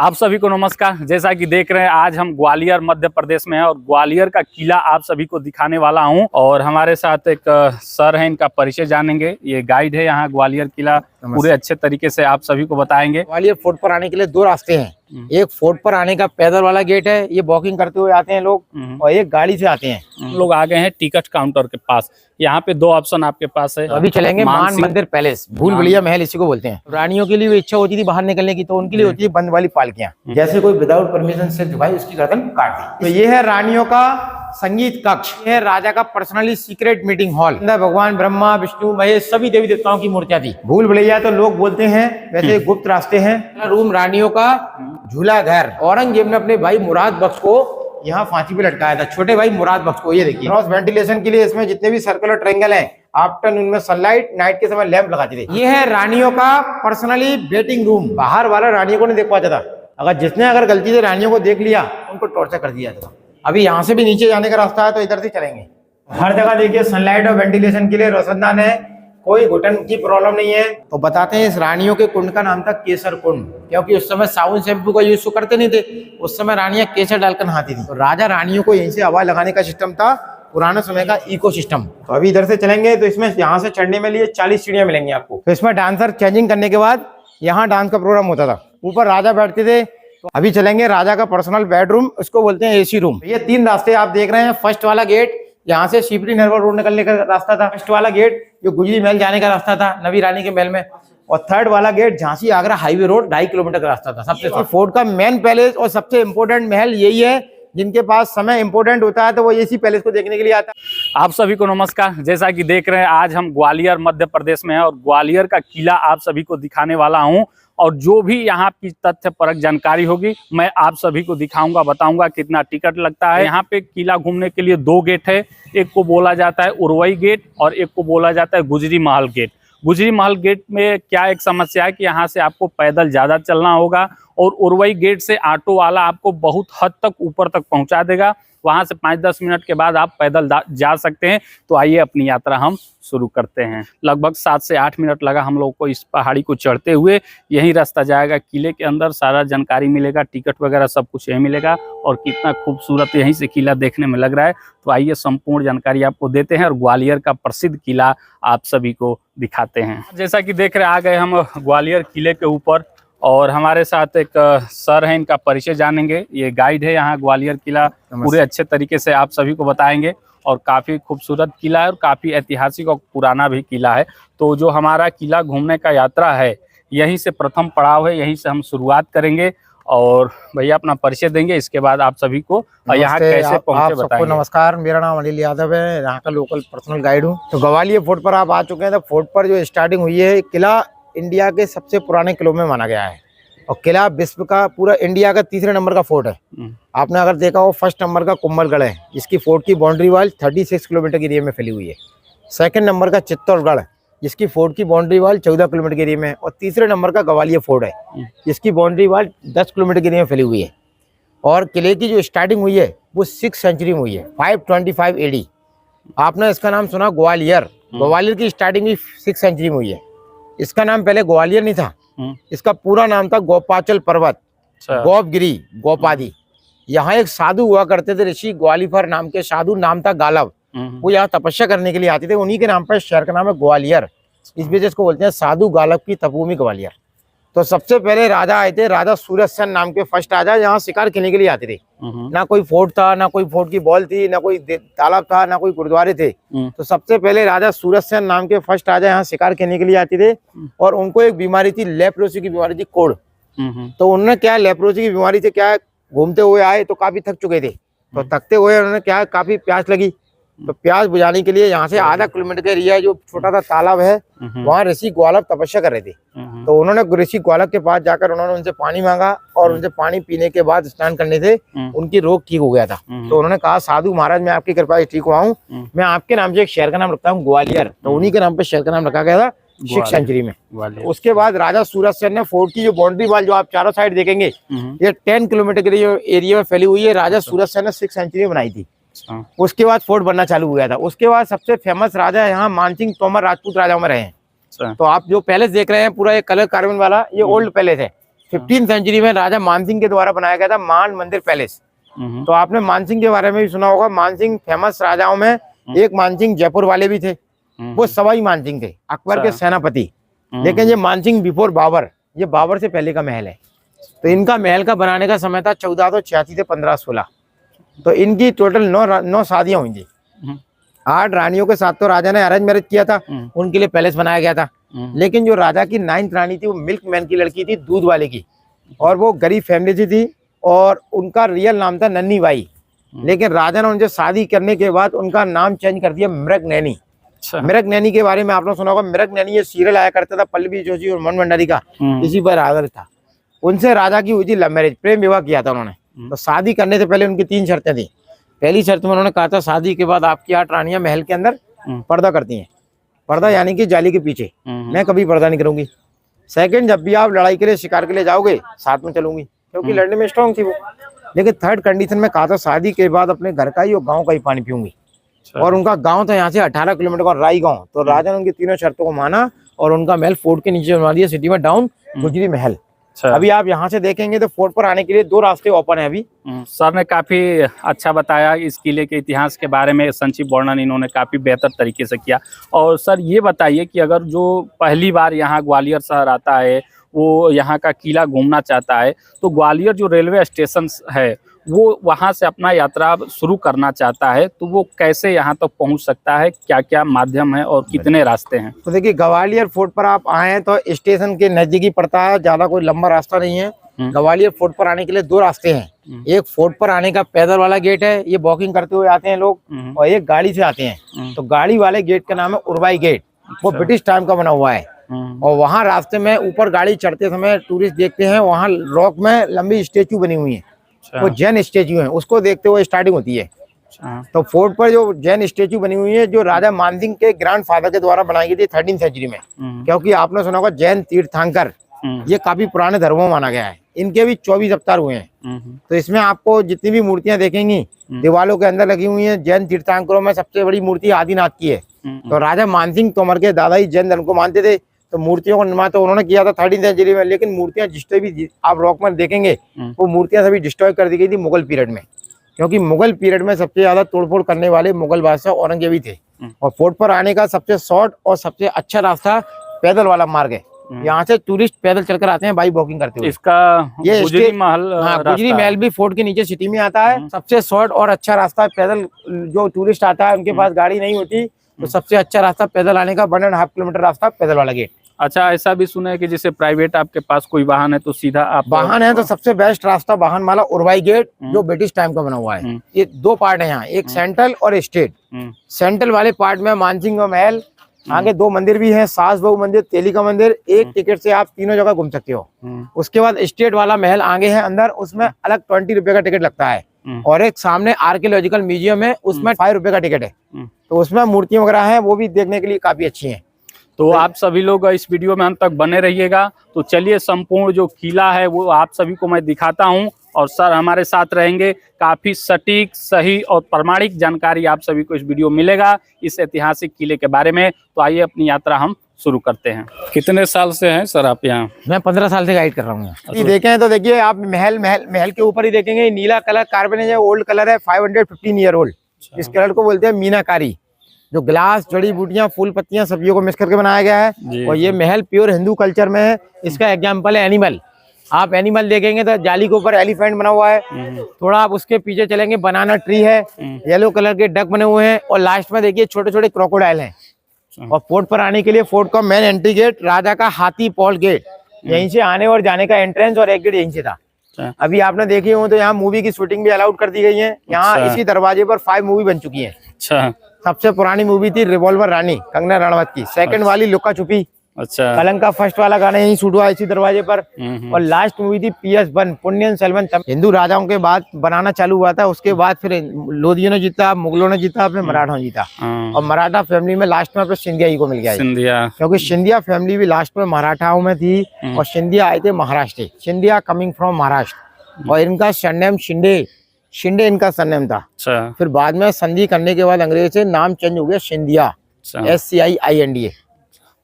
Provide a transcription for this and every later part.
आप सभी को नमस्कार। जैसा कि देख रहे हैं आज हम ग्वालियर मध्य प्रदेश में हैं और ग्वालियर का किला आप सभी को दिखाने वाला हूं। और हमारे साथ एक सर हैं, इनका परिचय जानेंगे। ये गाइड है यहाँ ग्वालियर किला, पूरे अच्छे तरीके से आप सभी को बताएंगे। ग्वालियर फोर्ट पर आने के लिए दो रास्ते हैं। एक फोर्ट पर आने का पैदल वाला गेट है, ये वॉकिंग करते हुए आते हैं लोग, और एक गाड़ी से आते हैं। हम लोग आ गए हैं टिकट काउंटर के पास। यहाँ पे दो ऑप्शन आपके पास है। तो अभी चलेंगे मान मंदिर पैलेस, भूल भुलैया महल इसी को बोलते हैं। रानियों के लिए वो इच्छा होती थी बाहर निकलने की, तो उनके लिए होती है बंद वाली पालकियां। जैसे कोई विदाउट परमिशन से झुकाई उसकी गर्दन काट दी। तो ये है रानियों का संगीत कक्ष, ये है राजा का पर्सनली सीक्रेट मीटिंग हॉल। अंदर भगवान ब्रह्मा विष्णु महेश सभी देवी देवताओं की मूर्तियां थी। भूल भुलैया तो लोग बोलते हैं, वैसे गुप्त रास्ते हैं। रूम रानियों का झूला घर। औरंगजेब ने अपने भाई मुराद बख्श को यहाँ फांसी पे लटकाया था, छोटे भाई मुराद बख्श को। ये देखिए क्रॉस वेंटिलेशन के लिए इसमें जितने भी सर्कुलर ट्रायंगल हैं, आफ्टरनून में सनलाइट, नाइट के समय लैंप लगाते थे। ये है रानियों का पर्सनली वेटिंग रूम। बाहर वाला रानियों को नहीं देख पाता था, अगर गलती से रानियों को देख लिया उनको टॉर्चर कर दिया था। अभी यहाँ से भी नीचे जाने का रास्ता है, तो इधर से चलेंगे। हर जगह देखिए सनलाइट और वेंटिलेशन के लिए रोशनदान है, कोई घुटन की प्रॉब्लम नहीं है। तो बताते हैं इस रानियों के कुंड का नाम था केसर कुंड, क्योंकि उस समय साबुन शैम्पू का यूज तो करते नहीं थे। उस समय रानियां केसर डालकर नहाती थी। तो राजा रानियों को यहीं से हवा लगाने का सिस्टम था, पुराने समय का इको सिस्टम। तो अभी इधर से चलेंगे तो इसमें यहाँ से चढ़ने में लिए 40 सीढ़ियां मिलेंगी आपको। तो इसमें डांसर चेंजिंग करने के बाद यहाँ डांस का प्रोग्राम होता था। ऊपर राजा बैठते थे। तो अभी चलेंगे राजा का पर्सनल बेडरूम, उसको बोलते हैं एसी रूम। ये 3 रास्ते आप देख रहे हैं। फर्स्ट वाला गेट यहाँ से शिवरी नरवर रोड निकलने का रास्ता था। फर्स्ट वाला गेट जो गुजरी महल जाने का रास्ता था, नवी रानी के महल में। और थर्ड वाला gate Jhansi Agra highway road 2.5 kilometre का रास्ता था। सबसे फोर्ट का मेन पैलेस और सबसे इम्पोर्टेंट महल यही है। जिनके पास समय इंपोर्टेंट होता है तो वो इसी पैलेस को देखने के लिए आता है। आप सभी को नमस्कार। जैसा कि देख रहे हैं आज हम ग्वालियर मध्य प्रदेश में हैं और ग्वालियर का किला आप सभी को दिखाने वाला हूं। और जो भी यहाँ की तथ्य परक जानकारी होगी मैं आप सभी को दिखाऊंगा, बताऊंगा कितना टिकट लगता है। यहाँ पे किला घूमने के लिए 2 गेट है। एक को बोला जाता है उरवई गेट और एक को बोला जाता है गुजरी महल गेट। गुजरी महल गेट में क्या एक समस्या है कि यहाँ से आपको पैदल ज़्यादा चलना होगा, और उरवई गेट से ऑटो वाला आपको बहुत हद तक ऊपर तक पहुँचा देगा। वहाँ से 5-10 मिनट के बाद आप पैदल जा सकते हैं। तो आइए अपनी यात्रा हम शुरू करते हैं। लगभग 7 से 8 मिनट लगा हम लोग को इस पहाड़ी को चढ़ते हुए। यही रास्ता जाएगा किले के अंदर, सारा जानकारी मिलेगा, टिकट वगैरह सब कुछ यही मिलेगा। और कितना खूबसूरत यहीं से किला देखने में लग रहा है। तो आइए संपूर्ण जानकारी आपको देते हैं और ग्वालियर का प्रसिद्ध किला आप सभी को दिखाते हैं। जैसा कि देख रहे आ गए हम ग्वालियर किले के ऊपर, और हमारे साथ एक सर हैं, इनका परिचय जानेंगे। ये गाइड है यहाँ ग्वालियर किला, पूरे अच्छे तरीके से आप सभी को बताएंगे। और काफ़ी खूबसूरत किला है और काफ़ी ऐतिहासिक और पुराना भी किला है। तो जो हमारा किला घूमने का यात्रा है, यहीं से प्रथम पड़ाव है, यहीं से हम शुरुआत करेंगे। और भैया अपना परिचय देंगे, इसके बाद आप सभी को यहाँ कैसे पहुँचे बताएंगे। नमस्कार, मेरा नाम अनिल यादव है, यहाँ का लोकल पर्सनल गाइड हूँ। तो ग्वालियर फोर्ट पर आप आ चुके हैं। तो फोर्ट पर जो स्टार्टिंग हुई है, किला इंडिया के सबसे पुराने किलों में माना गया है। और किला विश्व का, पूरा इंडिया का 3रे नंबर का फोर्ट है। आपने अगर देखा हो, 1st नंबर का कुंभलगढ़ है, जिसकी फोर्ट की बाउंड्री वाल 36 किलोमीटर के एरिया में फैली हुई है। 2nd नंबर का चित्तौड़गढ़, जिसकी फोर्ट की बाउंड्री वाल 14 किलोमीटर के एरिया में। और 3रे नंबर का ग्वालियर फोर्ट है, जिसकी बाउंड्री वाल 10 किलोमीटर के एरिया में फैली हुई है। और किले की जो स्टार्टिंग हुई है वो 6th सेंचुरी में हुई है, 525 AD। आपने इसका नाम सुना ग्वालियर। ग्वालियर की स्टार्टिंग भी 6th सेंचुरी में हुई है। इसका नाम पहले ग्वालियर नहीं था, इसका पूरा नाम था गोपाचल पर्वत, गोपगिरी, गोपादी। यहाँ एक साधु हुआ करते थे, ऋषि ग्वालीफर नाम के साधु, नाम था गालव। वो यहाँ तपस्या करने के लिए आते थे। उन्हीं के नाम पर शहर का नाम है ग्वालियर। इस वजह से इसको बोलते हैं साधु गालव की तपोभूमि ग्वालियर। तो सबसे पहले राजा आए थे, राजा सूरज सेन नाम के फर्स्ट राजा। यहाँ शिकार खेलने के लिए आते थे। ना कोई फोर्ट था, ना कोई फोर्ट की बॉल थी, ना कोई तालाब था, ना कोई गुरुद्वारे थे। तो सबसे पहले राजा सूरज सेन नाम के फर्स्ट राजा यहाँ शिकार खेलने के लिए आते थे। और उनको एक बीमारी थी, लेप्रोसी की बीमारी थी, कोढ़। तो उन्होंने क्या, लेप्रोसी की बीमारी से क्या, घूमते हुए आए तो काफी थक चुके थे। तो थकते हुए उन्होंने क्या, काफी प्यास लगी। तो प्यास बुझाने के लिए यहाँ से आधा किलोमीटर का एरिया जो छोटा सा तालाब है, वहाँ ऋषि ग्वालव तपस्या कर रहे थे। तो उन्होंने ऋषि ग्वालव के पास जाकर उन्होंने उनसे पानी मांगा, और उनसे पानी पीने के बाद स्नान करने से उनकी रोग ठीक हो गया था। तो उन्होंने कहा, साधु महाराज मैं आपकी कृपा से ठीक हुआ हूँ, मैं आपके नाम से एक शहर का नाम रखता हूँ ग्वालियर। तो उन्हीं के नाम पे शहर का नाम रखा गया था 6th सेंचुरी में। उसके बाद राजा सूरज सेन ने फोर्ट की जो बाउंड्री वाल जो आप चारों साइड देखेंगे, ये 10 किलोमीटर के एरिया में फैली हुई है, राजा सूरज सेन ने 6th सेंचुरी में बनाई थी। उसके बाद फोर्ट बनना चालू हो गया था। उसके बाद सबसे फेमस राजा यहाँ मानसिंह तोमर राजपूत राजाओं में रहे हैं। तो आप जो पैलेस देख रहे हैं पूरा ये कलर कार्बन वाला, ये ओल्ड पैलेस है। 15वीं सेंचुरी में राजा मानसिंह के द्वारा बनाया गया था मान मंदिर पैलेस। तो आपने मानसिंह के बारे में भी सुना होगा। मानसिंह फेमस राजाओं में एक मानसिंह जयपुर वाले भी थे, वो सवाई मानसिंह थे, अकबर के सेनापति। लेकिन ये मानसिंह बिफोर बाबर, ये बाबर से पहले का महल है। तो इनका महल का बनाने का समय था 1486 से 1516। तो इनकी टोटल 9 शादियां हुई थी। 8 रानियों के साथ तो राजा ने अरेंज मैरिज किया था, उनके लिए पैलेस बनाया गया था। लेकिन जो राजा की 9th रानी थी वो मिल्क मैन की लड़की थी, दूध वाले की, और वो गरीब फैमिली से थी और उनका रियल नाम था नन्नी बाई। लेकिन राजा ने उनसे शादी करने के बाद उनका नाम चेंज कर दिया मृग नैनी। मृग नैनी के बारे में आपने सुना होगा। मृग नैनी ये सीरियल आया करता था पल्लवी जोशी और मन भंडारी का, इसी पर आधारित था। उनसे राजा की हुई थी लव मैरिज, प्रेम विवाह किया था उन्होंने। तो शादी करने से पहले उनकी 3 शर्तें थी। पहली शर्त में उन्होंने कहा था शादी के बाद आपकी 8 रानियां महल के अंदर पर्दा करती हैं। पर्दा यानी कि जाली के पीछे, मैं कभी पर्दा नहीं करूंगी। सेकंड, जब भी आप लड़ाई के लिए शिकार के लिए जाओगे साथ में चलूंगी, क्योंकि लड़ने में स्ट्रांग थी वो। लेकिन थर्ड कंडीशन में कहा था शादी के बाद अपने घर का ही और गाँव का ही पानी पीऊंगी। और उनका गांव था यहाँ से 18 किलोमीटर का राई गांव। तो राजा ने उनकी तीनों शर्तों को माना और उनका महल फोर्ट के नीचे बनवा दिया, सिटी में डाउन गुजरी महल। अभी आप यहाँ से देखेंगे तो फोर्ट पर आने के लिए 2 रास्ते ओपन है अभी। सर ने काफी अच्छा बताया इस किले के इतिहास के बारे में, संक्षिप्त वर्णन इन्होंने काफी बेहतर तरीके से किया। और सर ये बताइए कि अगर जो पहली बार यहाँ ग्वालियर शहर आता है, वो यहाँ का किला घूमना चाहता है, तो ग्वालियर जो रेलवे स्टेशन है वो वहाँ से अपना यात्रा शुरू करना चाहता है, तो वो कैसे यहाँ तक पहुँच सकता है? क्या क्या माध्यम है और कितने रास्ते हैं? तो देखिए, ग्वालियर फोर्ट पर आप आए हैं तो स्टेशन के नजदीक ही पड़ता है, ज्यादा कोई लंबा रास्ता नहीं है। ग्वालियर फोर्ट पर आने के लिए 2 रास्ते हैं। एक फोर्ट पर आने का पैदल वाला गेट है, ये वॉकिंग करते हुए आते हैं लोग, और एक गाड़ी से आते हैं। तो गाड़ी वाले गेट का नाम है उर्वाई गेट, वो ब्रिटिश टाइम का बना हुआ है। और वहाँ रास्ते में ऊपर गाड़ी चढ़ते समय टूरिस्ट देखते हैं, वहाँ रॉक में लंबी स्टेचू बनी हुई है, वो जैन स्टेचू है, उसको देखते हुए स्टार्टिंग होती है। तो फोर्ट पर जो जैन स्टेचू बनी हुई है, जो राजा मानसिंह के ग्रैंडफादर के द्वारा बनाई गई थी 13वीं सेंचुरी में। क्योंकि आपने सुना होगा जैन तीर्थंकर, ये काफी पुराने धर्मों में माना गया है। इनके भी 24 अवतार हुए हैं। तो इसमें आपको जितनी भी मूर्तियां देखेंगी दीवालों के अंदर लगी हुई हैं, जैन तीर्थंकरों में सबसे बड़ी मूर्ति आदिनाथ की है। तो राजा मानसिंह तोमर के दादा ही जैन धर्म को मानते थे, तो मूर्तियों का निर्माण तो उन्होंने किया था 13वीं सेंचुरी में। लेकिन मूर्तियां जितने भी आप रॉक में देखेंगे वो मूर्तियां सभी डिस्ट्रॉय कर दी गई थी मुगल पीरियड में, क्योंकि मुगल पीरियड में सबसे ज्यादा तोड़फोड़ करने वाले मुगल बादशाह औरंगजेब ही थे। और फोर्ट पर आने का सबसे शॉर्ट और सबसे अच्छा रास्ता पैदल वाला मार्ग है। यहाँ से टूरिस्ट पैदल चलकर आते हैं बाई वॉकिंग करते हुए। इसका ये गुजरी महल, हाँ, गुजरी महल भी फोर्ट के नीचे सिटी में आता है। सबसे शॉर्ट और अच्छा रास्ता पैदल, जो टूरिस्ट आता है उनके पास गाड़ी नहीं होती, तो सबसे अच्छा रास्ता पैदल आने का 1.5 किलोमीटर रास्ता पैदल वाला गेट। अच्छा, ऐसा भी सुना है कि जैसे प्राइवेट आपके पास कोई वाहन है तो सीधा आप वाहन है तो सबसे बेस्ट रास्ता वाहन वाला उर्वाई गेट, जो ब्रिटिश टाइम का बना हुआ है। ये 2 पार्ट है यहाँ, एक सेंट्रल और स्टेट। सेंट्रल वाले पार्ट में मानसिंह का महल, आगे 2 मंदिर भी हैं, सास बहू मंदिर, तेली का मंदिर। एक टिकट से आप तीनों जगह घूम सकते हो। उसके बाद स्टेट वाला महल आगे है अंदर, उसमें अलग 20 रुपए का टिकट लगता है। और एक सामने आर्कियोलॉजिकल म्यूजियम है, उसमें 5 रुपए का टिकट है। तो उसमें मूर्तियां वगैरह हैं, वो भी देखने के लिए काफी अच्छी हैं। तो आप सभी लोग इस वीडियो में अंत तक बने रहिएगा। तो चलिए, संपूर्ण जो किला है वो आप सभी को मैं दिखाता हूं, और सर हमारे साथ रहेंगे। काफी सटीक, सही और प्रामाणिक जानकारी आप सभी को इस वीडियो में मिलेगा इस ऐतिहासिक किले के बारे में। तो आइए अपनी यात्रा हम शुरू करते हैं। कितने साल से हैं सर आप यहाँ? मैं 15 साल से गाइड कर रहा हूँ। ये देखें तो देखिए, आप महल के ऊपर ही देखेंगे, नीला कलर कार्बन है, ओल्ड कलर है, 515 ईयर ओल्ड। इस कलर को बोलते हैं मीनाकारी, जो ग्लास, जड़ी बूटियां, फूल पत्तियां सब्जियों को मिक्स करके बनाया गया है। और ये महल प्योर हिंदू कल्चर में है। इसका एग्जाम्पल है एनिमल। आप एनिमल देखेंगे तो जाली के ऊपर एलिफेंट बना हुआ है, थोड़ा आप उसके पीछे चलेंगे बनाना ट्री है, येलो कलर के डक बने हुए हैं, और लास्ट में देखिए छोटे छोटे क्रोकोडाइल हैं। और फोर्ट पर आने के लिए फोर्ट का मेन एंट्री गेट राजा का हाथी पॉल गेट, यहीं से आने और जाने का एंट्रेंस और एग्जिट यहीं से था। अभी आपने देखी हो तो यहाँ मूवी की शूटिंग भी अलाउड कर दी गई है। यहाँ इसी दरवाजे पर 5 मूवी बन चुकी है। अच्छा, सबसे पुरानी मूवी थी रिवॉल्वर रानी, कंगना रणावत की। सेकंड वाली लुका छुपी, अच्छा, कलंक का फर्स्ट वाला गाना यहीं शूट हुआ इसी दरवाजे पर। और लास्ट मूवी थी PS1, पुण्यन सेल्वन। हिंदू राजाओं के बाद बनाना चालू हुआ था। उसके बाद फिर लोधियों ने जीता, मुगलों ने जीता, फिर मराठों ने जीता। और मराठा फैमिली में लास्ट में सिंधिया ही को मिल गया, सिंधिया, क्योंकि सिंधिया फैमिली भी लास्ट में मराठाओं में थी। और सिंधिया आए थे महाराष्ट्र, सिंधिया कमिंग फ्रॉम महाराष्ट्र। और इनका सरनेम शिंदे इनका सरनेम था। अच्छा, फिर बाद में संधि करने के बाद अंग्रेज से नाम चेंज हो गया सिंधिया, SCIINDA।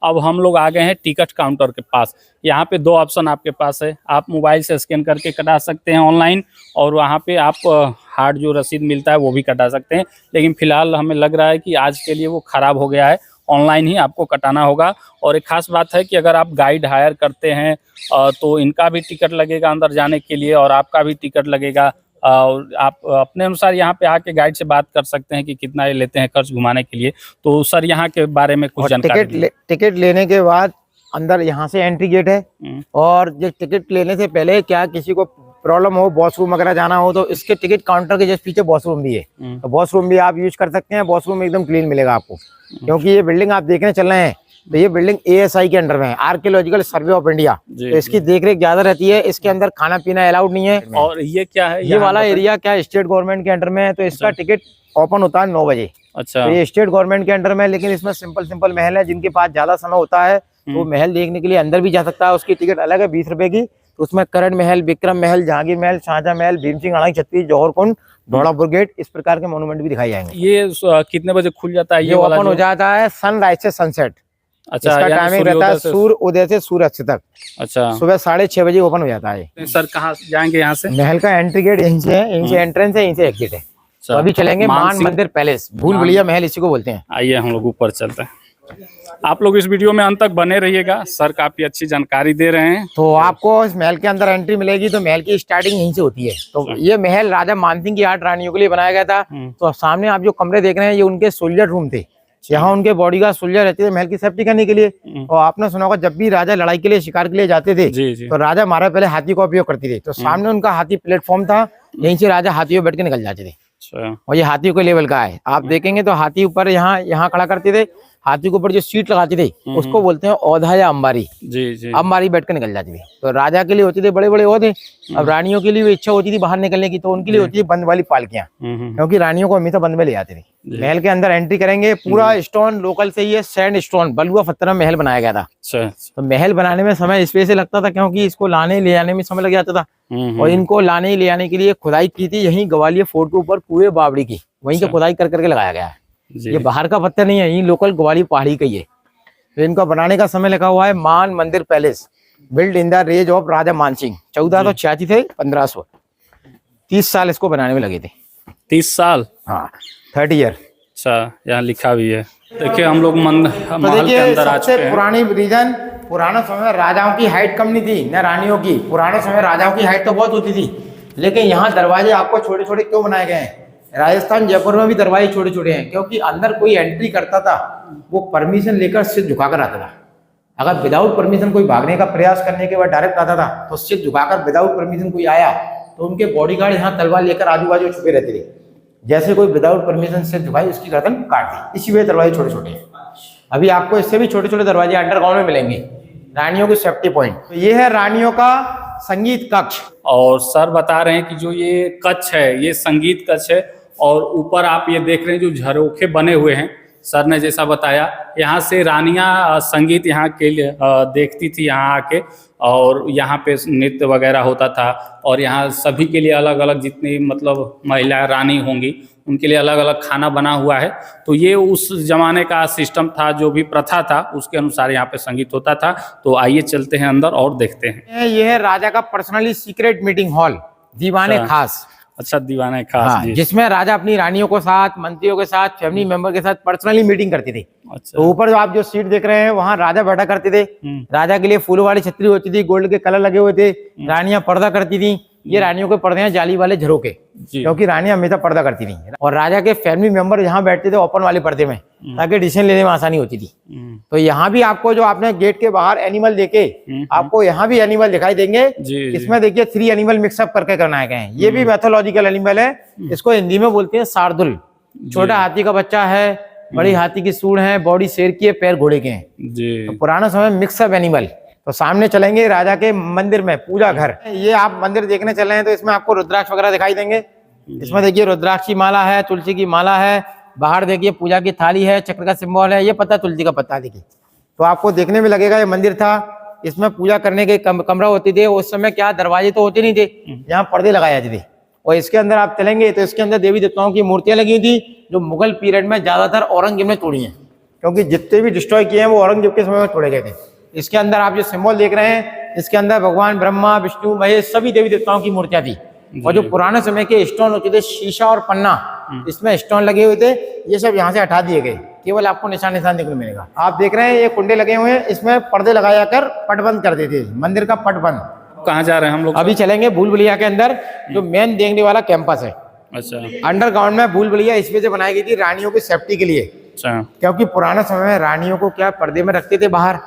अब हम लोग आ गए हैं टिकट काउंटर के पास। यहाँ पे दो ऑप्शन आपके पास है, आप मोबाइल से स्कैन करके कटा सकते हैं ऑनलाइन, और वहाँ पे आप हार्ड जो रसीद मिलता है वो भी कटा सकते हैं। लेकिन फिलहाल हमें लग रहा है कि आज के लिए वो ख़राब हो गया है, ऑनलाइन ही आपको कटाना होगा। और एक खास बात है कि अगर आप गाइड हायर करते हैं तो इनका भी टिकट लगेगा अंदर जाने के लिए, और आपका भी टिकट लगेगा। और आप अपने अनुसार यहाँ पे आके गाइड से बात कर सकते हैं कि कितना ये लेते हैं खर्च घुमाने के लिए। तो सर यहाँ के बारे में कुछ जानकारी। टिकट लेने के बाद अंदर यहाँ से एंट्री गेट है, और जो टिकट लेने से पहले क्या किसी को प्रॉब्लम हो, वॉशरूम वगैरह जाना हो, तो इसके टिकट काउंटर के जस्ट पीछे वॉशरूम भी है, तो वॉशरूम भी आप यूज कर सकते हैं। वॉशरूम एकदम क्लीन मिलेगा आपको, क्योंकि ये बिल्डिंग आप देखने चल रहे हैं तो ये बिल्डिंग ASI के अंडर में है, आर्कियोलॉजिकल सर्वे ऑफ इंडिया। तो इसकी देखरेख ज्यादा रहती है। इसके अंदर खाना पीना अलाउड नहीं है। और ये क्या है, ये वाला एरिया क्या स्टेट गवर्नमेंट के अंडर में है, तो इसका टिकट ओपन होता है 9 बजे। अच्छा, तो ये स्टेट गवर्नमेंट के अंडर में है, लेकिन इसमें सिंपल महल है। जिनके पास ज्यादा समय होता है वो महल देखने के लिए अंदर भी जा सकता है। उसकी टिकट अलग है 20 रुपए की। तो उसमें करण महल, विक्रम महल, जहांगीर महल, शाहजहां महल, भीम सिंह अड़ाई छत्तीस, जौहर कुंड, ढोड़ापुर गेट, इस प्रकार के मोन्यूमेंट भी दिखाई जाएंगे। ये कितने बजे खुल जाता है? ये ओपन हो जाता है सनराइज से सनसेट। अच्छा, इसका टाइमिंग रहता है सूर्य उदय से सूर्यास्त तक। अच्छा, सुबह 6:30 बजे ओपन हो जाता है। सर कहाँ जाएंगे यहाँ से? महल का एंट्री गेट यहीं से है, यहीं से एंट्रेंस है, यहीं से एग्जिट है। तो अभी चलेंगे मान मंदिर पैलेस, भूल भुलैया महल इसी को बोलते हैं। आइए हम लोग ऊपर चलते हैं। आप लोग इस वीडियो में अंत तक बने रहिएगा, सर काफी अच्छी जानकारी दे रहे हैं। तो आपको इस महल के अंदर एंट्री मिलेगी, तो महल की स्टार्टिंग यहीं से होती है। तो ये महल राजा मानसिंह की 8 रानियों के लिए बनाया गया था। तो सामने आप जो कमरे देख रहे हैं ये उनके सोल्जर रूम थे। यहाँ उनके बॉडीगार्ड सोल्जर रहते थे महल की सेफ्टी करने के लिए। और आपने सुना होगा जब भी राजा लड़ाई के लिए, शिकार के लिए जाते थे, तो राजा महाराज पहले हाथी का उपयोग करते थे। तो सामने उनका हाथी प्लेटफॉर्म था, यहीं से राजा हाथी पे बैठ के निकल जाते थे। और ये हाथियों के लेवल का है, आप देखेंगे तो हाथी ऊपर यहाँ खड़ा करते थे। हाथी के ऊपर जो सीट लगाते थे उसको बोलते हैं औधा या अंबारी। जी। अंबारी बैठ कर निकल जाती थी। तो राजा के लिए होती थी बड़े बड़े औधे, अब रानियों के लिए भी इच्छा होती थी बाहर निकलने की, तो उनके लिए होती थी बंद वाली पालकियां, क्योंकि रानियों को हमेशा बंद में ले जाते थे। महल के अंदर एंट्री करेंगे, पूरा स्टोन लोकल से, ये सैंड स्टोन बलुआ पत्थर में महल बनाया गया था। तो महल बनाने में समय स्पेस लगता था, क्योंकि इसको लाने ले जाने में समय लग जाता था। और इनको लाने ले आने के लिए खुदाई की थी यहीं ग्वालियर फोर्ट के ऊपर कुएं बावड़ी की, वहीं की खुदाई कर करके लगाया गया है। ये बाहर का पत्थर नहीं है, यही लोकल ग्वालियर पहाड़ी का ही है। तो इनका बनाने का समय लिखा हुआ है Man Mandir palace, build in the रेज ऑफ राजा मानसिंह 1486 से 1500। 30 साल इसको बनाने में लगे थे। 30 साल? हाँ, 30 ईयर। अच्छा, यहाँ लिखा भी है। देखिए हम लोग महल के अंदर आ चुके हैं। पुरानी रीजन, पुराने समय में राजाओं की हाइट कम नहीं थी न रानियों की। पुराने समय राजाओं की हाइट तो बहुत होती थी, लेकिन यहाँ दरवाजे आपको छोटे छोटे क्यों बनाए गए हैं? राजस्थान जयपुर में भी दरवाजे छोटे छोटे हैं, क्योंकि अंदर कोई एंट्री करता था वो परमिशन लेकर सिर झुकाकर आता था। अगर विदाउट परमिशन कोई भागने का प्रयास करने के बाद डायरेक्ट आता था, तो सिर झुकाकर विदाउट परमिशन कोई आया तो उनके बॉडीगार्ड यहाँ तलवार लेकर आजू बाजू छुपे रहते थे। जैसे कोई विदाउट परमिशन सिर झुकाई उसकी गर्दन काट दी। इसी वजह दरवाजे छोटे छोटे हैं। अभी आपको इससे भी छोटे छोटे दरवाजे अंडरग्राउंड में मिलेंगे, रानियों की सेफ्टी पॉइंट। तो ये है रानियों का संगीत कक्ष। और सर बता रहे हैं कि जो ये कक्ष है ये संगीत कक्ष है, और ऊपर आप ये देख रहे हैं जो झरोखे बने हुए हैं, सर ने जैसा बताया यहाँ से रानियां संगीत यहाँ के लिए देखती थी यहाँ आके, और यहाँ पे नृत्य वगैरह होता था। और यहाँ सभी के लिए अलग अलग जितनी मतलब महिला रानी होंगी उनके लिए अलग अलग खाना बना हुआ है। तो ये उस जमाने का सिस्टम था, जो भी प्रथा था उसके अनुसार यहाँ पे संगीत होता था। तो आइए चलते हैं अंदर और देखते हैं। ये है राजा का पर्सनली सीक्रेट मीटिंग हॉल, दीवाने खास। अच्छा, दीवाने खास। हाँ, जिसमें राजा अपनी रानियों के साथ, मंत्रियों के साथ, फैमिली मेंबर के साथ पर्सनली मीटिंग करती थी। अच्छा। तो ऊपर जो आप जो सीट देख रहे हैं वहाँ राजा बैठा करते थे। राजा के लिए फूलों वाली छतरी होती थी, गोल्ड के कलर लगे हुए थे। रानियां पर्दा करती थी। ये रानियों के पर्दे हैं जाली वाले झरोके, क्योंकि रानियां हमेशा पर्दा करती थी। और राजा के फैमिली मेंबर यहाँ बैठते थे ओपन वाले पर्दे में, ताकि डिसीजन लेने में आसानी होती थी। तो यहाँ भी आपको जो आपने गेट के बाहर एनिमल देखे, आपको यहाँ भी एनिमल दिखाई देंगे। इसमें देखिए 3 एनिमल मिक्सअप करके बनाए गए हैं। ये भी मैथोलॉजिकल एनिमल है। इसको हिंदी में बोलते हैं शार्दुल। छोटा हाथी का बच्चा है, बड़ी हाथी की सूंड है, बॉडी शेर की है, पैर घोड़े के हैं। तो पुराना समय मिक्सअप एनिमल। तो सामने चलेंगे राजा के मंदिर में, पूजा घर। ये आप मंदिर देखने चल रहे हैं तो इसमें आपको रुद्राक्ष वगैरह दिखाई देंगे। इसमें देखिए रुद्राक्ष की माला है, तुलसी की माला है। बाहर देखिए पूजा की थाली है, चक्र का सिंबल है। ये पत्ता तुलसी का पत्ता देखिए। तो आपको देखने में लगेगा ये मंदिर था। इसमें पूजा करने के कमरा होती थे। उस समय क्या दरवाजे तो होते नहीं थे, यहाँ पर्दे लगाए जाते थे। और इसके अंदर आप चलेंगे तो इसके अंदर देवी देवताओं की मूर्तियां लगी थी, जो मुगल पीरियड में ज्यादातर औरंगजेब ने तोड़ी हैं। क्योंकि जितने भी डिस्ट्रॉय किए हैं वो औरंगजेब के समय में तोड़े गए थे। इसके अंदर आप जो सिंबल देख रहे हैं, इसके अंदर भगवान ब्रह्मा, विष्णु, महेश सभी देवी देवताओं की मूर्तियां थी। और जो पुराने समय के स्टोन होते थे, शीशा और पन्ना, इसमें स्टोन लगे हुए थे, ये सब यहाँ से हटा दिए गए, केवल आपको निशान निशान देखने को मिलेगा। आप देख रहे हैं ये कुंडे लगे हुए हैं, इसमें पर्दे लगाया कर पट बंद कर देते थे, मंदिर का पट बंद। कहाँ जा रहे हैं हम लोग? अभी चलेंगे भूल भुलैया के अंदर, जो मेन देखने वाला कैंपस है। अच्छा। अंडरग्राउंड में भूल भुलैया इस वजह से बनाई गई थी, रानियों की सेफ्टी के लिए। अच्छा। क्योंकि पुराने समय में रानियों को क्या पर्दे में रखते थे बाहर,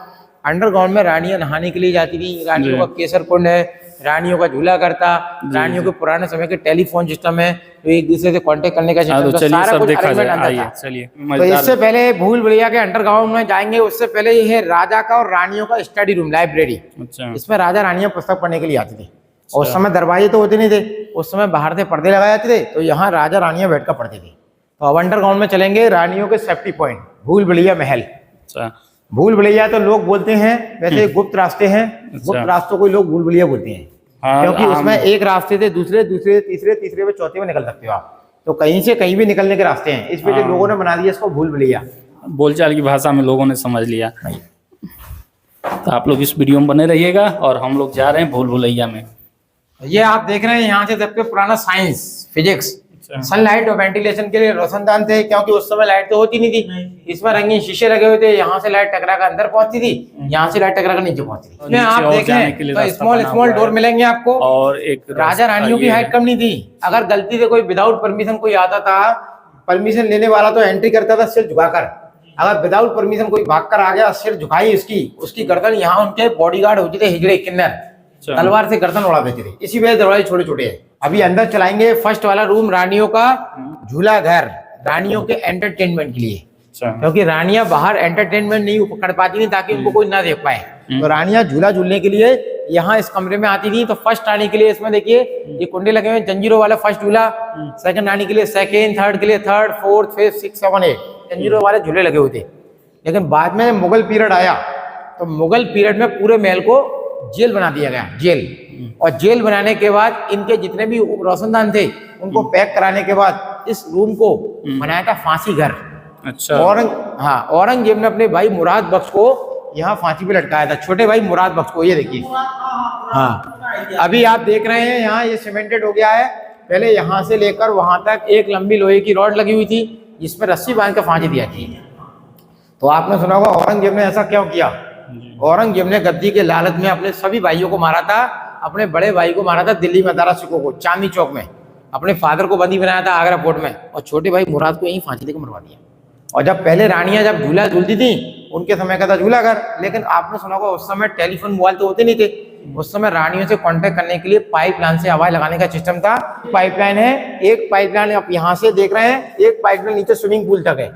अंडरग्राउंड में रानियां नहाने के लिए जाती थी। रानियों का केसर कुंड है, रानियों का झूला करता, रानियों के पुराने समय के टेलीफोन सिस्टम है, तो एक दूसरे से कांटेक्ट करने का सिस्टम, चलिए सारा सब कुछ देखा अरेंजमेंट जाए, अंदर आइए था। चलिए। तो इससे पहले भूल भुलैया के अंडरग्राउंड में जाएंगे, उससे पहले ये है राजा का और रानियों का स्टडी रूम, लाइब्रेरी। अच्छा। इसमें राजा रानियां पुस्तक पढ़ने के लिए आती थी। और उस समय दरवाजे तो होते नहीं थे, उस समय बाहर से पर्दे लगाए जाते थे, तो यहाँ राजा रानियां बैठकर पढ़ते थे। तो अब अंडरग्राउंड में चलेंगे, रानियों के सेफ्टी पॉइंट, भूल भुलैया महल। अच्छा। भूल भुलैया तो लोग बोलते हैं, वैसे गुप्त रास्ते हैं, गुप्त रास्तों को लोग भूल भुलैया बोलते हैं। हाँ, क्योंकि उसमें एक रास्ते से दूसरे, दूसरे तीसरे, तीसरे में चौथे में निकल सकते हो आप, तो कहीं से कहीं भी निकलने के रास्ते हैं। इस वजह लोगों ने बना दिया इसको भूल भुलैया। बोलचाल की भाषा में लोगों ने समझ लिया। तो आप लोग इस वीडियो में बने रहिएगा और हम लोग जा रहे हैं भूल भुलैया में। ये आप देख रहे हैं यहाँ से सबसे पुराना साइंस, फिजिक्स, सनलाइट और वेंटिलेशन के लिए रोशनदान थे, क्योंकि उस समय लाइट तो होती नहीं थी। इसमें रंगीन शीशे लगे हुए थे, यहाँ से लाइट टकरा कर अंदर पहुंचती थी, यहाँ से लाइट टकरा कर नीचे पहुंचती थी। इसमें आप देखें तो स्मॉल स्मॉल डोर मिलेंगे आपको। और एक राजा रानियों की हाइट कम नहीं थी। अगर गलती से कोई विदाउट परमिशन कोई आता था, परमिशन लेने वाला तो एंट्री करता था सिर झुकाकर, अगर विदाउट परमिशन कोई भागकर आ गया, सिर झुकाई उसकी गर्दन, यहाँ उनके बॉडीगार्ड होते थे हिजड़े किन्नर, तलवार से गर्दन उड़ा देते थे। इसी वजह दरवाजे छोटे छोटे हैं। अभी अंदर चलाएंगे, फर्स्ट वाला रूम रानियों का झूला घर, रानियों के एंटरटेनमेंट के लिए। क्योंकि रानियां बाहर एंटरटेनमेंट नहीं कर पाती थी, ताकि उनको कोई ना देख पाए, तो रानियां झूला झूलने के लिए यहाँ इस कमरे में आती थी। तो फर्स्ट आने के लिए इसमें देखिए ये कुंडे लगे हुए, जंजीरों वाला फर्स्ट झूला, सेकंड आने के लिए सेकंड, थर्ड के लिए थर्ड, फोर्थ, फिफ्थ, 6, 7, 8 जंजीरों वाले झूले लगे हुए थे। लेकिन बाद में मुगल पीरियड आया, तो मुगल पीरियड में पूरे महल को जेल बना दिया गया, जेल। और जेल बनाने के बाद इनके जितने भी रोशनदान थे उनको पैक कराने के बाद इस रूम को बनाया था फांसी घर। अच्छा। औरंगजेब ने अपने भाई मुराद बख्श को यहाँ फांसी पे लटकाया था, छोटे भाई मुराद बख्श को। ये देखिए, हाँ अभी आप देख रहे हैं यहाँ ये सीमेंटेड हो गया है। पहले यहाँ से लेकर वहां तक एक लंबी लोहे की रॉड लगी हुई थी, जिसमें रस्सी बांध कर फांसी दिया थी। तो आपने सुना होगा औरंगजेब ने ऐसा क्यों किया। औरंगजेब ने गद्दी के लालच में अपने सभी भाइयों को मारा था। अपने बड़े भाई को मारा था दिल्ली में, दारा सिखों को, चांदनी चौक में। अपने फादर को बंदी बनाया था आगरा फोर्ट में, और छोटे भाई मुराद को यहीं फांसी देकर मरवा दिया। और जब पहले रानियां जब झूला झूलती थी, उनके समय का था झूला घर। लेकिन आपने सुना होगा उस समय टेलीफोन मोबाइल तो होते नहीं थे। उस समय रानियों से कांटेक्ट करने के लिए पाइपलाइन से आवाज लगाने का सिस्टम था। पाइपलाइन है, एक पाइपलाइन आप यहाँ से देख रहे हैं, एक पाइपलाइन नीचे स्विमिंग पूल तक है।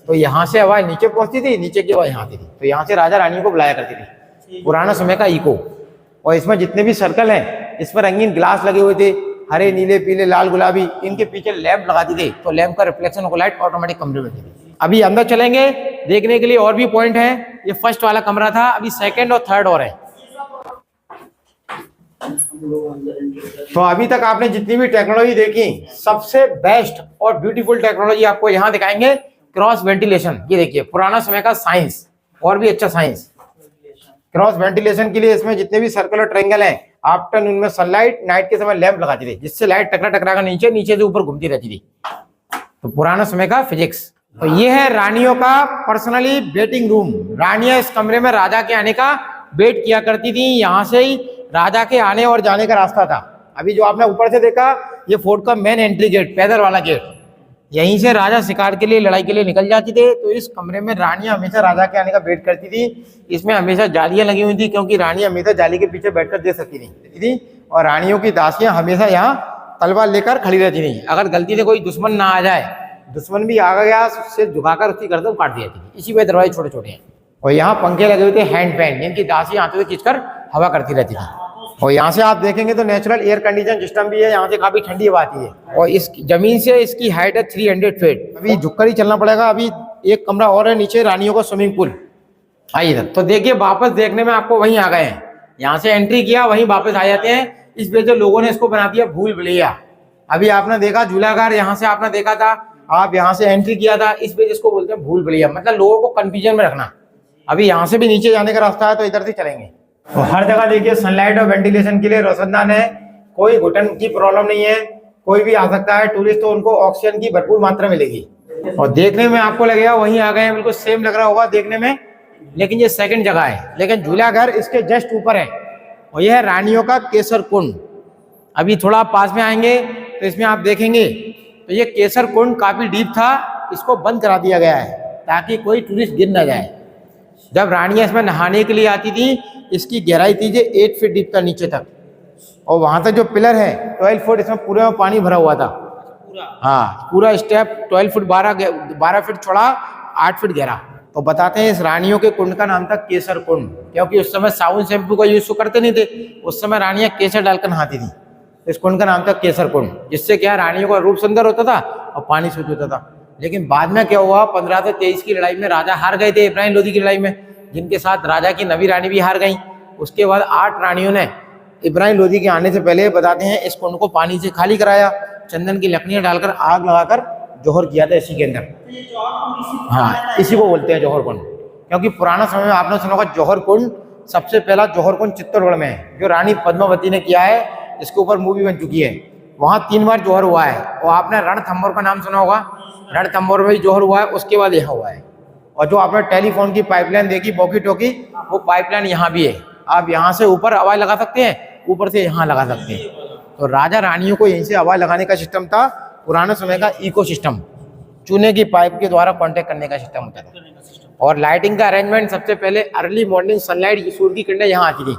तो यहाँ से आवाज नीचे पहुंचती थी, नीचे की आवाज यहाँ आती थी। तो यहाँ से राजा रानियों को बुलाया करती थी, पुराना समय का इको। और इसमें जितने भी सर्कल हैं, इसमें रंगीन ग्लास लगे हुए थे, हरे, नीले, पीले, लाल, गुलाबी। इनके पीछे लैंप लगाती थी, तो लैंप का रिफ्लेक्शन को लाइट ऑटोमेटिक कमरे में थी। अभी अंदर चलेंगे, देखने के लिए और भी पॉइंट है। ये फर्स्ट वाला कमरा था, अभी सेकंड और थर्ड और है। तो अभी तक आपने जितनी भी टेक्नोलॉजी देखी, सबसे बेस्ट और ब्यूटीफुल टेक्नोलॉजी आपको यहाँ दिखाएंगे, क्रॉस वेंटिलेशन। ये देखिए पुराना समय का साइंस, और भी अच्छा साइंस। क्रॉस वेंटिलेशन के लिए इसमें जितने भी सर्कल और ट्रायंगल हैं, आफ्टरनून में सनलाइट, नाइट के समय लैंप लगाती थी, जिससे लाइट टकरा टकरा कर नीचे, नीचे से ऊपर घूमती रहती थी। तो पुराना समय का फिजिक्स। तो ये है रानियों का पर्सनली वेटिंग रूम। रानियां इस कमरे में राजा के आने का वेट किया करती थी। यहाँ से ही राजा के आने और जाने का रास्ता था। अभी जो आपने ऊपर से देखा, ये फोर्ट का मेन एंट्री गेट, पैदल वाला गेट। यहीं से राजा शिकार के लिए, लड़ाई के लिए निकल जाती थे। तो इस कमरे में रानियां हमेशा राजा के आने का वेट करती थी। इसमें हमेशा जालियां लगी हुई थी, क्योंकि रानियां हमेशा जाली के पीछे बैठकर देख सकती थी। और रानियों की दासियां हमेशा यहाँ तलवार लेकर खड़ी रहती थी। अगर गलती से कोई दुश्मन ना आ जाए, दुश्मन भी आ गया, सिर झुकाकर उसकी गर्दन काट दी जाती थी। इसी वजह दरवाजे छोटे छोटे हैं। और यहाँ पंखे लगे हुए थे, हैंड फैन, जिनकी दासियां हाथों से खींचकर हवा करती रहती थी। और यहाँ से आप देखेंगे तो नेचुरल एयर कंडीशन सिस्टम भी है, यहाँ से काफी ठंडी हवा आती है। और इस जमीन से इसकी हाइट है 300 फीट। अभी झुककर ही चलना पड़ेगा। अभी एक कमरा और है नीचे, रानियों का स्विमिंग पूल। आइए इधर। तो देखिए वापस देखने में आपको वहीं आ गए हैं। यहाँ से एंट्री किया, वहीं वापस आ जाते हैं। इस वजह से लोगों ने इसको बना दिया भूल भुलैया। अभी आपने देखा झूलाघर, यहाँ से आपने देखा था। आप यहाँ से एंट्री किया था, इस वजह इसको बोलते हैं भूल भुलैया, मतलब लोगों को कंफ्यूजन में रखना। अभी यहाँ से भी नीचे जाने का रास्ता है तो इधर से चलेंगे। तो हर जगह देखिए सनलाइट और वेंटिलेशन के लिए रोशनदान है, कोई घुटन की प्रॉब्लम नहीं है, कोई भी आ सकता है टूरिस्ट, तो उनको ऑक्सीजन की भरपूर मात्रा मिलेगी। और देखने में आपको लगेगा वहीं आ गए हैं, बिल्कुल सेम लग रहा होगा देखने में, लेकिन ये सेकंड जगह है। लेकिन झूला घर इसके जस्ट ऊपर है और यह है रानियों का केसर कुंड। अभी थोड़ा पास में आएंगे तो इसमें आप देखेंगे तो ये केसर कुंड काफी डीप था, इसको बंद करा दिया गया है ताकि कोई टूरिस्ट गिर ना जाए। जब रानियां इसमें नहाने के लिए आती थी, इसकी गहराई थी 8 फीट डीप था नीचे तक, और वहां तक जो पिलर है 12 फुट, इसमें पूरे में पानी भरा हुआ था। हाँ, पूरा स्टेप 12 फुट 12 फीट चौड़ा, 8 फीट गहरा। तो बताते हैं इस रानियों के कुंड का नाम था केसर कुंड, क्योंकि उस समय साबुन शैम्पू का यूज करते नहीं थे, उस समय रानियां केसर डालकर नहाती थी। इस कुंड का नाम था केसर कुंड, जिससे क्या रानियों का रूप सुंदर होता था और पानी शुद्ध होता था। लेकिन बाद में क्या हुआ, 1523 की लड़ाई में राजा हार गए थे, इब्राहिम लोदी की लड़ाई में, जिनके साथ राजा की नवी रानी भी हार गई। उसके बाद 8 रानियों ने इब्राहिम लोदी के आने से पहले, बताते हैं, इस कुंड को पानी से खाली कराया, चंदन की लकड़ियां डालकर आग लगाकर जौहर किया था इसी के अंदर। हाँ, इसी को बोलते हैं जौहर कुंड, क्योंकि पुराना समय में आपने सुना होगा जौहर कुंड, सबसे पहला जौहर कुंड चित्तौड़गढ़ में है, जो रानी पद्मावती ने किया है, इसके ऊपर मूवी बन चुकी है। वहाँ 3 बार जौहर हुआ है, और आपने रणथंभौर का नाम सुना होगा, रणथंभौर में जौहर हुआ है, उसके बाद यहाँ हुआ है। और जो आपने टेलीफोन की पाइपलाइन देखी वॉकी टॉकी, वो पाइपलाइन यहाँ भी है। आप यहाँ से ऊपर आवाज लगा सकते हैं, ऊपर से यहाँ लगा सकते हैं। तो राजा रानियों को यहीं से आवाज लगाने का सिस्टम था, पुराने समय का इको सिस्टम, चूने की पाइप के द्वारा कांटेक्ट करने का सिस्टम होता था। और लाइटिंग का अरेंजमेंट सबसे पहले अर्ली मॉर्निंग सनलाइट, सूर्य की किरणें यहाँ आती थी,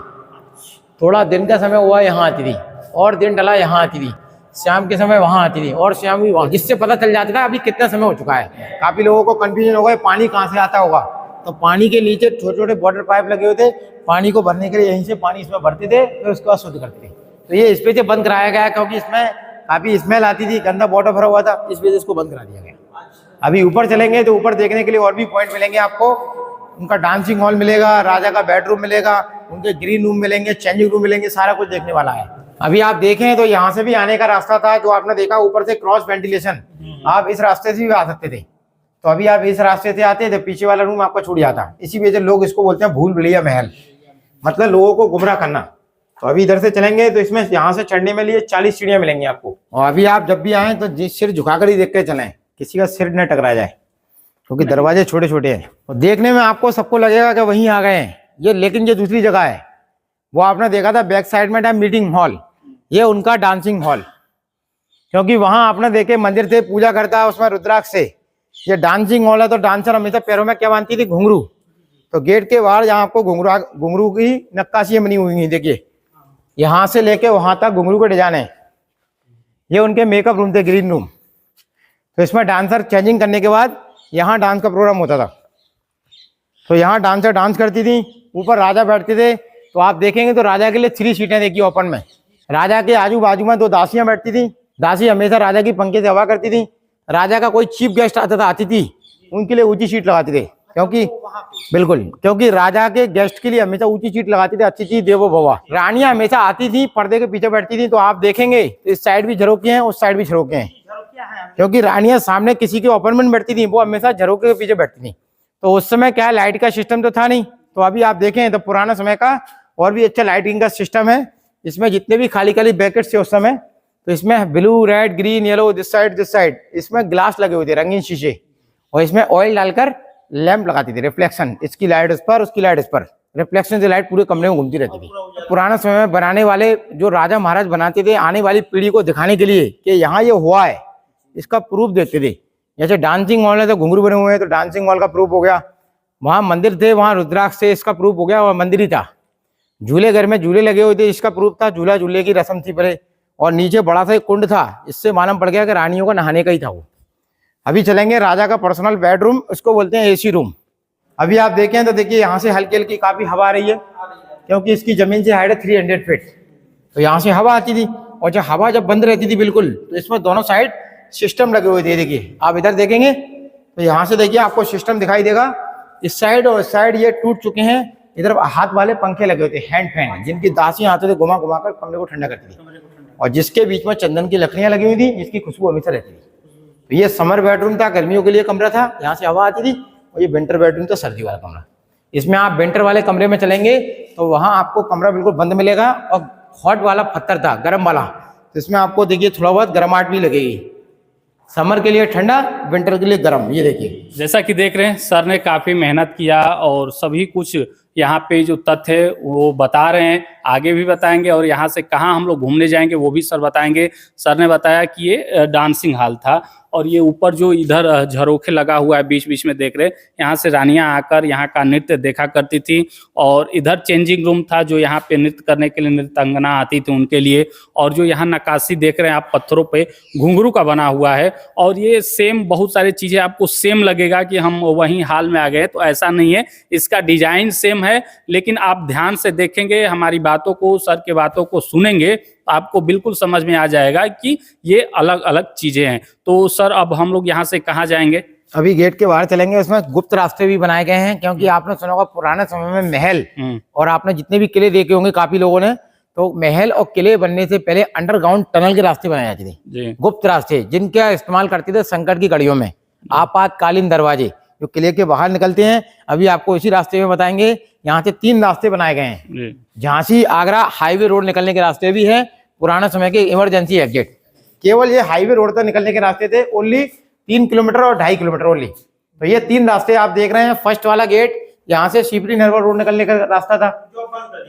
थोड़ा दिन का समय हुआ यहाँ आती थी, और दिन ढला यहाँ आती थी, शाम के समय वहाँ आती थी, और शाम भी वहाँ, जिससे पता चल जाता था अभी कितना समय हो चुका है। काफी लोगों को कंफ्यूजन होगा पानी कहाँ से आता होगा, तो पानी के नीचे छोटे छोटे वाटर पाइप लगे हुए थे, पानी को भरने के लिए यहीं से पानी इसमें भरते थे, फिर उसके बाद शुद्ध करते थे। तो ये इस वजह से बंद कराया गया क्योंकि इसमें काफी स्मेल आती थी, गंदा वाटर भरा हुआ था, इस वजह से इसको बंद करा दिया गया। अभी ऊपर चलेंगे तो ऊपर देखने के लिए और भी पॉइंट मिलेंगे आपको। उनका डांसिंग हॉल मिलेगा, राजा का बेडरूम मिलेगा, उनके ग्रीन रूम मिलेंगे, चेंजिंग रूम मिलेंगे, सारा कुछ देखने वाला है। अभी आप देखें तो यहाँ से भी आने का रास्ता था, जो आपने देखा ऊपर से क्रॉस वेंटिलेशन, आप इस रास्ते से भी आ सकते थे। तो अभी आप इस रास्ते से आते तो पीछे वाला रूम आपका छूट जाता। इसी वजह से लोग इसको बोलते हैं भूल भुलैया महल, मतलब लोगों को गुमराह करना। तो अभी इधर से चलेंगे तो इसमें यहाँ से चढ़ने में लिए 40 सीढ़ियां मिलेंगी आपको। और अभी आप जब भी आए तो सिर झुकाकर ही देख के चलें, किसी का सिर न टकरा जाए, क्योंकि दरवाजे छोटे छोटे हैं। और देखने में आपको सबको लगेगा कि वहीं आ गए हैं ये, लेकिन ये दूसरी जगह है। वो आपने देखा था बैक साइड में था मीटिंग हॉल, ये उनका डांसिंग हॉल, क्योंकि वहां आपने देखे मंदिर थे, पूजा करता है उसमें रुद्राक्ष से। ये डांसिंग हॉल है, तो डांसर हमेशा पैरों में क्या बांधती थी, घुंघरू। तो गेट के बाहर यहाँ आपको घुंघरू की नक्काशी बनी हुई है, देखिए यहाँ से लेके वहां तक घुंघरू के डिजाइन है। ये उनके मेकअप रूम थे, ग्रीन रूम। तो इसमें डांसर चेंजिंग करने के बाद यहाँ डांस का प्रोग्राम होता था। तो यहाँ डांसर डांस करती थी, ऊपर राजा बैठते थे। तो आप देखेंगे तो राजा के लिए 3 सीटें देखिए ओपन में। राजा के आजू बाजू में 2 दासियां बैठती थी, दासी हमेशा राजा की पंखे से हवा करती थी। राजा का कोई चीफ गेस्ट आता था, आती थी, उनके लिए ऊंची सीट लगाते थे, क्योंकि बिल्कुल, क्योंकि राजा के गेस्ट के लिए हमेशा ऊंची सीट लगाती थी। अतिथि देवो भव। रानियां हमेशा आती थी, पर्दे के पीछे बैठती थी। तो आप देखेंगे इस साइड भी झरोके हैं, उस साइड भी झरोके हैं, क्योंकि रानियां सामने किसी के ओपन में बैठती थी, वो हमेशा झरोके के पीछे बैठती थी। तो उस समय क्या लाइट का सिस्टम तो था नहीं। तो अभी आप देखें तो पुराना समय का और भी अच्छा लाइटिंग का सिस्टम है। इसमें जितने भी खाली खाली ब्रैकेट्स थे उस समय, तो इसमें blue, red, green, yellow, this side, इसमें ग्लास लगे हुए थे, रंगीन शीशे, और इसमें ऑयल डालकर लैंप लगाती थी, रिफ्लेक्शन, इसकी लाइट इस पर, उसकी लाइट इस पर, रिफ्लेक्शन से लाइट पूरे कमरे में घूमती रहती थी। पुराना समय में बनाने वाले जो राजा महाराज बनाते थे, आने वाली पीढ़ी को दिखाने के लिए कि यहाँ ये हुआ है, इसका प्रूफ देते थे। जैसे डांसिंग हॉल है तो घुंघरू बने हुए हैं, तो डांसिंग हॉल का प्रूफ हो गया। वहाँ मंदिर थे, वहाँ रुद्राक्ष से, इसका प्रूफ हो गया, और मंदिर ही था। झूले घर में झूले लगे हुए थे, इसका प्रूफ था, झूला झूले की रस्म थी पहले। और नीचे बड़ा सा एक कुंड था, इससे मालूम पड़ गया कि रानियों का नहाने का ही था वो। अभी चलेंगे राजा का पर्सनल बेडरूम, उसको बोलते हैं एसी रूम। अभी आप देखें तो देखिए यहाँ से हल्की हल्की काफी हवा आ रही है, क्योंकि इसकी जमीन से हाइट है 300 फीट। तो यहाँ से हवा आती थी, और जब हवा जब बंद रहती थी बिल्कुल, तो इसमें दोनों साइड सिस्टम लगे हुए थे। देखिए आप इधर देखेंगे तो यहाँ से देखिए आपको सिस्टम दिखाई देगा, इस साइड और इस साइड ये टूट चुके हैं। इधर हाथ वाले पंखे लगे हुए थे, हैंड फैन, जिनकी दासियां आते थे घुमा घुमा कर कमरे को ठंडा करती थी, और जिसके बीच में चंदन की लकड़ियां लगी हुई थी, जिसकी खुशबू हमेशा रहती थी। तो ये समर बेडरूम था, गर्मियों के लिए कमरा था, यहाँ से हवा आती थी, और ये विंटर बेडरूम था, सर्दी वाला कमरा। इसमें आप विंटर वाले कमरे में चलेंगे तो वहाँ आपको कमरा बिल्कुल बंद मिलेगा, और हॉट वाला पत्थर था, गर्म वाला, तो इसमें आपको देखिए थोड़ा बहुत गर्माहट भी लगेगी। समर के लिए ठंडा, विंटर के लिए गर्म। ये देखिए, जैसा कि देख रहे हैं सर ने काफी मेहनत किया और सभी कुछ यहाँ पे जो तथ्य है वो बता रहे हैं, आगे भी बताएंगे, और यहाँ से कहाँ हम लोग घूमने जाएंगे वो भी सर बताएंगे। सर ने बताया कि ये डांसिंग हॉल था, और ये ऊपर जो इधर झरोखे लगा हुआ है बीच बीच में देख रहे हैं, यहाँ से रानियां आकर यहाँ का नृत्य देखा करती थी, और इधर चेंजिंग रूम था जो यहाँ पे नृत्य करने के लिए नृत्यांगना आती थी उनके लिए। और जो यहाँ नक्काशी देख रहे हैं आप, पत्थरों पे घुंघरू का बना हुआ है, और ये सेम बहुत सारी चीजें आपको सेम लगेगा कि हम वहीं हाल में आ गए, तो ऐसा नहीं है, इसका डिजाइन सेम है, लेकिन आप ध्यान से देखेंगे, हमारी बातों को, सर के बातों को सुनेंगे, आपको बिल्कुल समझ में आ जाएगा कि ये अलग अलग चीजें हैं। तो सर अब हम लोग यहाँ से कहाँ जाएंगे? अभी गेट के बाहर चलेंगे, उसमें गुप्त रास्ते भी बनाए गए हैं, क्योंकि आपने सुना होगा पुराने समय में महल, और आपने जितने भी किले देखे होंगे काफी लोगों ने, तो महल और किले बनने से पहले अंडरग्राउंड टनल के रास्ते बनाए जाते थे, गुप्त रास्ते, जिनका इस्तेमाल करते थे संकट की घड़ियों में, आपातकालीन दरवाजे जो किले के बाहर निकलते हैं। अभी आपको इसी रास्ते में बताएंगे। यहाँ से 3 रास्ते बनाए गए हैं, झांसी आगरा हाईवे रोड निकलने के रास्ते भी है, पुराने समय के इमरजेंसी एग्जिट। केवल ये हाईवे रोड तक निकलने के रास्ते थे, ओनली 3 किलोमीटर और 2.5 किलोमीटर ओनली। तो ये 3 रास्ते आप देख रहे हैं। फर्स्ट वाला गेट यहाँ से शिवरी नरवर रोड निकलने का रास्ता था,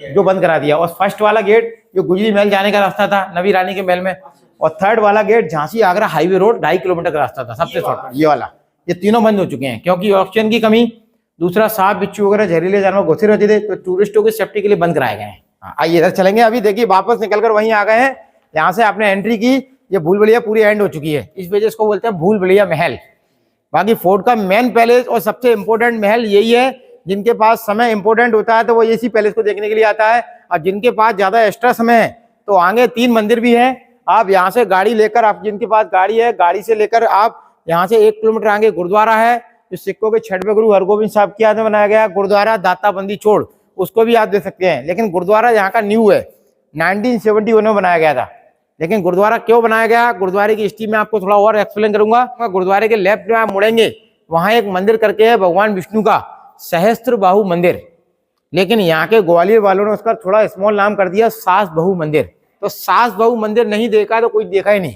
जो बंद करा दिया, और फर्स्ट वाला गेट जो गुजरी महल जाने का रास्ता था नवी रानी के महल में, और थर्ड वाला gate Jhansi Agra highway road 2.5 kilometre का रास्ता था, सबसे शॉर्ट ये वाला। ये तीनों बंद हो चुके हैं क्योंकि ऑक्सीजन की कमी, दूसरा सांप बिच्छू वगैरह जहरीले जानवर घुसे रहते थे, तो टूरिस्टों की सेफ्टी के लिए बंद कराए गए हैं। आइए इधर चलेंगे। अभी देखिए वापस निकलकर वहीं आ गए हैं, यहाँ से आपने एंट्री की, ये भूल भुलैया पूरी एंड हो चुकी है, इस वजह से इसको बोलते हैं भूल भुलैया महल। बाकी फोर्ट का मेन पैलेस और सबसे इंपॉर्टेंट महल यही है। जिनके पास समय इंपॉर्टेंट होता है तो वो इसी पैलेस को देखने के लिए आता है, और जिनके पास ज्यादा एक्स्ट्रा समय है तो आगे 3 मंदिर भी है। आप यहाँ से गाड़ी लेकर, आप जिनके पास गाड़ी है, गाड़ी से लेकर आप यहाँ से 1 किलोमीटर आगे गुरुद्वारा है, जो सिखों के 6वें गुरु हरगोबिंद साहब की याद में बनाया गया गुरुद्वारा दाताबंदी छोड़, उसको भी आप देख सकते हैं। लेकिन गुरुद्वारा यहाँ का न्यू है, 1971 में बनाया गया था। लेकिन गुरुद्वारा क्यों बनाया गया, गुरुद्वारे की हिस्ट्री में आपको थोड़ा और एक्सप्लेन करूंगा। गुरुद्वारे के लेफ्ट में आप मुड़ेंगे, वहां एक मंदिर करके है भगवान विष्णु का, सहस्त्र बाहु मंदिर। लेकिन यहाँ के ग्वालियर वालों ने उसका थोड़ा स्मॉल नाम कर दिया सास बहु मंदिर। तो सास बहु मंदिर नहीं देखा तो कोई देखा ही नहीं।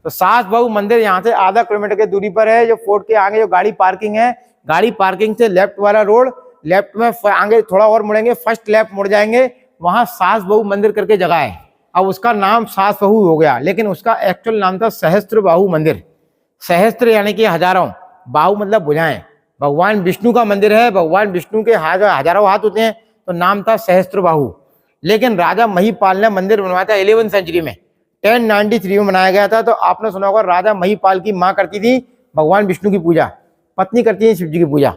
तो सास बहु मंदिर यहाँ से आधा किलोमीटर की दूरी पर है। जो फोर्ट के आगे जो गाड़ी पार्किंग है, गाड़ी पार्किंग से लेफ्ट वाला रोड, लेफ्ट में आगे थोड़ा और मुड़ेंगे, फर्स्ट लेफ्ट मुड़ जाएंगे, वहां सास बहु मंदिर करके जगह है। अब उसका नाम सास बहु हो गया, लेकिन उसका एक्चुअल नाम था सहस्त्र बाहु मंदिर। सहस्त्र यानी कि हजारों, बाहु मतलब भुजाएं। भगवान विष्णु का मंदिर है, भगवान विष्णु के हजारों हाथ होते हैं, तो नाम था सहस्त्र बाहु। लेकिन राजा महिपाल ने मंदिर बनवाया था 11वीं सेंचुरी में, 1093 में बनाया गया था। तो आपने सुना होगा राजा महिपाल की माँ करती थी भगवान विष्णु की पूजा, पत्नी करती थी शिव जी की पूजा।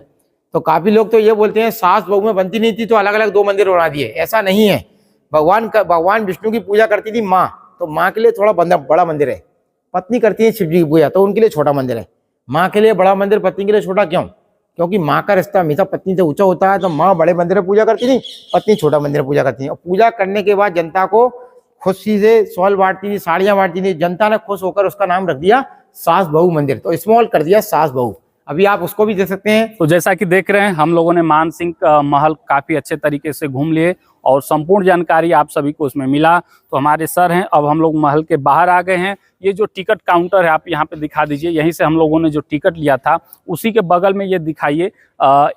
तो काफी लोग तो ये बोलते हैं सास बहू में बनती नहीं थी तो अलग अलग 2 मंदिर बना दिए, ऐसा नहीं है। भगवान विष्णु की पूजा करती थी माँ, तो माँ के लिए थोड़ा बड़ा मंदिर है, पत्नी करती है शिव जी की पूजा तो उनके लिए छोटा मंदिर है। माँ के लिए बड़ा मंदिर, पत्नी के लिए छोटा, क्यों? क्योंकि माँ का रिश्ता हमेशा पत्नी से ऊंचा होता है। तो माँ बड़े मंदिर में पूजा करती थी, पत्नी छोटा मंदिर में पूजा करती थी। और पूजा करने के बाद जनता को खुशी से शॉल बांटती थी, साड़ियां बांटती थी। जनता ने खुश होकर उसका नाम रख दिया सास बहु मंदिर, तो स्मॉल कर दिया सास बहु। अभी आप उसको भी देख सकते हैं। तो जैसा कि देख रहे हैं हम लोगों ने मान सिंह का महल काफी अच्छे तरीके से घूम लिए और संपूर्ण जानकारी आप सभी को उसमें मिला। तो हमारे सर हैं, अब हम लोग महल के बाहर आ गए हैं। ये जो टिकट काउंटर है आप यहाँ पे दिखा दीजिए, यहीं से हम लोगों ने जो टिकट लिया था उसी के बगल में ये दिखाइए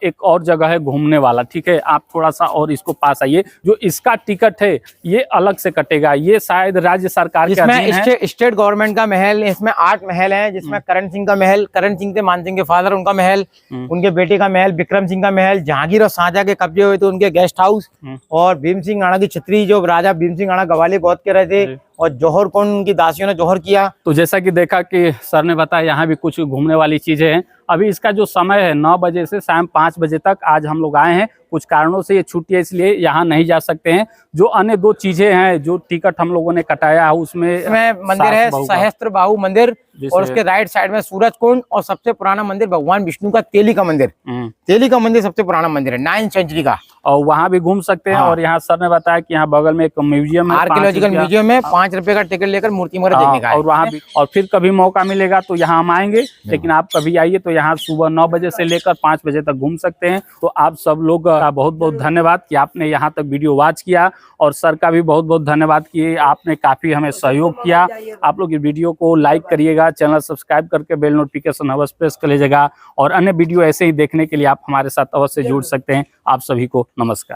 एक और जगह है घूमने वाला, ठीक है। आप थोड़ा सा और इसको पास आइए, जो इसका टिकट है ये अलग से कटेगा, ये शायद राज्य सरकार के अधीन है। स्टेट गवर्नमेंट का महल, इसमें 8 महल हैं, जिसमें करण सिंह का महल, करण सिंह थे मान सिंह के फादर, उनका महल, उनके बेटे का महल विक्रम सिंह का महल, जहांगीर और शाहजहां के कब्जे हुए थे उनके गेस्ट हाउस, और भीम सिंह आना की छतरी, जो राजा भीम सिंह आना ग्वालियर गोद के रहे थे, और जौहर कौन उनकी दासियों ने जौहर किया। तो जैसा कि देखा कि सर ने बताया यहाँ भी कुछ घूमने वाली चीजें हैं। अभी इसका जो समय है 9 बजे से शाम 5 बजे तक आज हम लोग आए हैं। कुछ कारणों से ये छुट्टी है इसलिए यहाँ नहीं जा सकते हैं। जो अन्य 2 चीजें हैं जो टिकट हम लोगों ने कटाया है उसमें मंदिर है सहस्त्र बाहु मंदिर, और उसके राइट साइड में सूरज कुंड, और सबसे पुराना मंदिर भगवान विष्णु का तेली का मंदिर। तेली का मंदिर सबसे पुराना मंदिर है 9वीं सेंचुरी का, और वहाँ भी घूम सकते हैं। और यहाँ सर ने बताया कि यहाँ बगल में एक म्यूजियम है, आर्कियोलॉजिकल म्यूजियम है, 5 रुपए का टिकट लेकर मूर्ति वगैरह देखने का है। और वहाँ भी, और फिर कभी मौका मिलेगा तो यहाँ हम आएंगे, लेकिन आप कभी आइए तो यहाँ सुबह 9 बजे से लेकर 5 बजे तक घूम सकते हैं। तो आप सब लोग का बहुत बहुत धन्यवाद कि आपने यहाँ तक वीडियो वॉच किया, और सर का भी बहुत बहुत धन्यवाद कि आपने काफी हमें सहयोग किया। आप लोग इस वीडियो को लाइक करिएगा, चैनल सब्सक्राइब करके बेल नोटिफिकेशन अवश्य प्रेस कर लीजिएगा, और अन्य वीडियो ऐसे ही देखने के लिए आप हमारे साथ अवश्य जुड़ सकते हैं। आप सभी को नमस्कार।